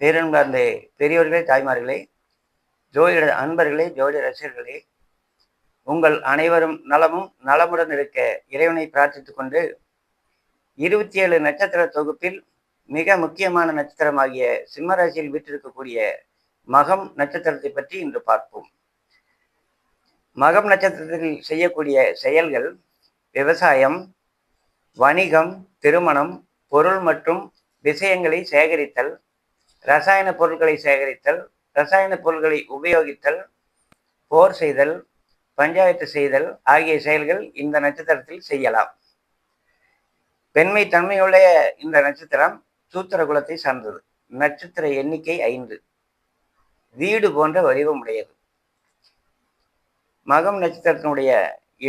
பேரன்பார்ந்த பெரியோர்களே, தாய்மார்களே, ஜோதிட அன்பர்களே, ஜோதிட ரசிகர்களே, உங்கள் அனைவரும் நலமும் நலமுடன் இருக்க இறைவனை பிரார்த்தித்துக் கொண்டு 27 நட்சத்திர தொகுப்பில் மிக முக்கியமான நட்சத்திரமாகிய சிம்மராசியில் வீற்றிருக்கக்கூடிய மகம் நட்சத்திரத்தை பற்றி இன்று பார்ப்போம். மகம் நட்சத்திரத்தில் செய்யக்கூடிய செயல்கள் விவசாயம், வணிகம், திருமணம், பொருள் மற்றும் விஷயங்களை சேகரித்தல், ரசாயன பொருட்களை சேகரித்தல், ரசாயன பொருட்களை உபயோகித்தல், போர் செய்தல், பஞ்சாயத்து செய்தல் ஆகிய செயல்கள் இந்த நட்சத்திரத்தில் செய்யலாம். பெண்மை தன்மையுள்ள இந்த நட்சத்திரம் சூத்திர குலத்தை சார்ந்தது. நட்சத்திர எண்ணிக்கை 5. வீடு போன்ற வடிவம் உடையது. மகம் நட்சத்திரத்தினுடைய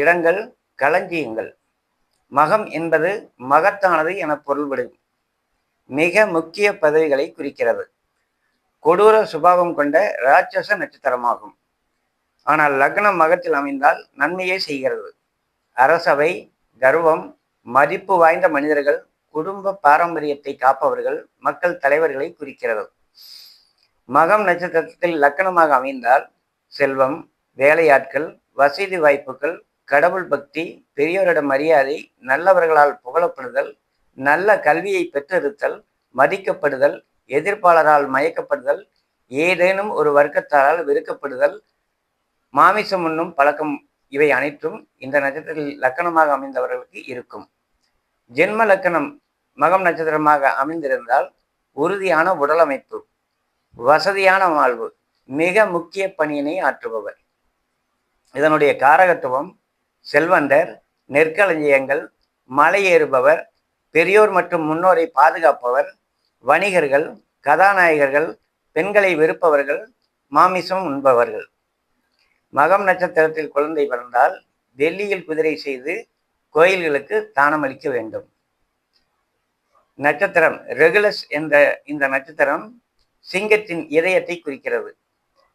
இடங்கள் களஞ்சியங்கள். மகம் என்பது மகத்தானது என பொருள்படும். மிக முக்கிய பதவிகளை குறிக்கிறது. கொடூர சுபாவம் கொண்ட ராட்சச நட்சத்திரமாகும். ஆனால் லக்னம் மகத்தில் அமைந்தால் நன்மையே செய்கிறது. அரசவை, கர்வம், மதிப்பு வாய்ந்த மனிதர்கள், குடும்ப பாரம்பரியத்தை காப்பவர்கள், மக்கள் தலைவர்களை குறிக்கிறது. மகம் நட்சத்திரத்தில் லக்னமாக அமைந்தால் செல்வம், வேலையாட்கள், வசதி வாய்ப்புகள், கடவுள் பக்தி, பெரியோரிடம் மரியாதை, நல்லவர்களால் புகழப்படுதல், நல்ல கல்வியை பெற்றிருத்தல், மதிக்கப்படுதல், எதிர்ப்பாளரால் மயக்கப்படுதல், ஏதேனும் ஒரு வர்க்கத்தாரால் வெறுக்கப்படுதல், மாமிசம் உண்ணும் பழக்கம், இவை அனைத்தும் இந்த நட்சத்திரத்தில் லக்கணமாக அமைந்தவர்களுக்கு இருக்கும். ஜென்ம லக்கணம் மகம் நட்சத்திரமாக அமைந்திருந்தால் உறுதியான உடலமைப்பு, வசதியான வாழ்வு, மிக முக்கிய பணியினை ஆற்றுபவர். இதனுடைய காரகத்துவம் செல்வந்தர், நெற்களஞ்சியங்கள், மலையேறுபவர், பெரியோர் மற்றும் முன்னோரை பாதுகாப்பவர், வணிகர்கள், கதாநாயகர்கள், பெண்களை வெறுப்பவர்கள், மாமிசம் உண்பவர்கள். மகம் நட்சத்திரத்தில் குழந்தை பிறந்தால் டெல்லியில் குதிரை செய்து கோயில்களுக்கு தானம் அளிக்க வேண்டும். நட்சத்திரம் ரெகுலஸ் என்ற இந்த நட்சத்திரம் சிங்கத்தின் இதயத்தை குறிக்கிறது.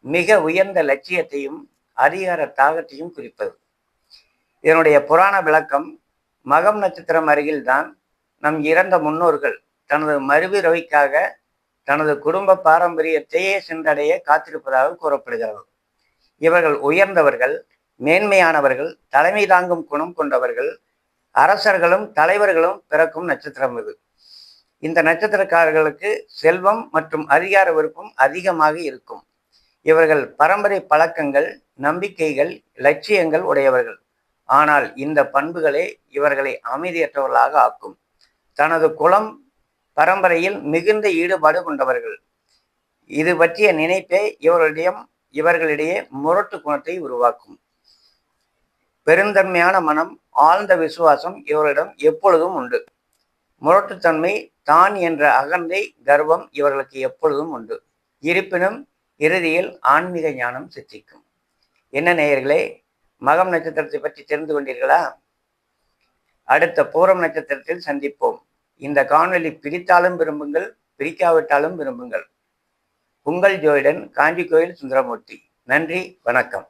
மிக உயர்ந்த லட்சியத்தையும் அதிகார தாகத்தையும் குறிப்பது. இதனுடைய புராண விளக்கம், மகம் நட்சத்திரம் அருகில்தான் நம் இறந்த முன்னோர்கள் தனது மறுபிறவிக்காக தனது குடும்ப பாரம்பரியத்தையே சென்றடைய காத்திருப்பதாக கூறப்படுகிறது. இவர்கள் உயர்ந்தவர்கள், மேன்மையானவர்கள், தலைமை தாங்கும் குணம் கொண்டவர்கள், அரசர்களும் தலைவர்களும் பிறக்கும் நட்சத்திரம் இது. இந்த நட்சத்திரக்காரர்களுக்கு செல்வம் மற்றும் அதிகார விருப்பம் அதிகமாக இருக்கும். இவர்கள் பரம்பரை பழக்கங்கள், நம்பிக்கைகள், லட்சியங்கள் உடையவர்கள். ஆனால் இந்த பண்புகளே இவர்களை அமைதியற்றவர்களாக ஆக்கும். தனது குலம் பரம்பரையில் மிகுந்த ஈடுபாடு கொண்டவர்கள். இது பற்றிய நினைப்பே இவர்களிடையே முரட்டு குணத்தை உருவாக்கும். பெருந்தன்மையான மனம், ஆழ்ந்த விசுவாசம் இவர்களிடம் எப்பொழுதும் உண்டு. முரட்டுத்தன்மை, தான் என்ற அகந்தை, கர்வம் இவர்களுக்கு எப்பொழுதும் உண்டு. இருப்பினும் இறுதியில் ஆன்மீக ஞானம் சித்திக்கும். என்ன நேயர்களே, மகம் நட்சத்திரத்தை பற்றி தெரிந்து கொண்டீர்களா? அடுத்த பூரம் நட்சத்திரத்தில் சந்திப்போம். இந்த காணொளி பிடித்தாலும் விரும்புங்கள், பிடிக்காவிட்டாலும் விரும்புங்கள். உங்கள் ஜோதிடன், காஞ்சி கோயில் சுந்தரமூர்த்தி. நன்றி, வணக்கம்.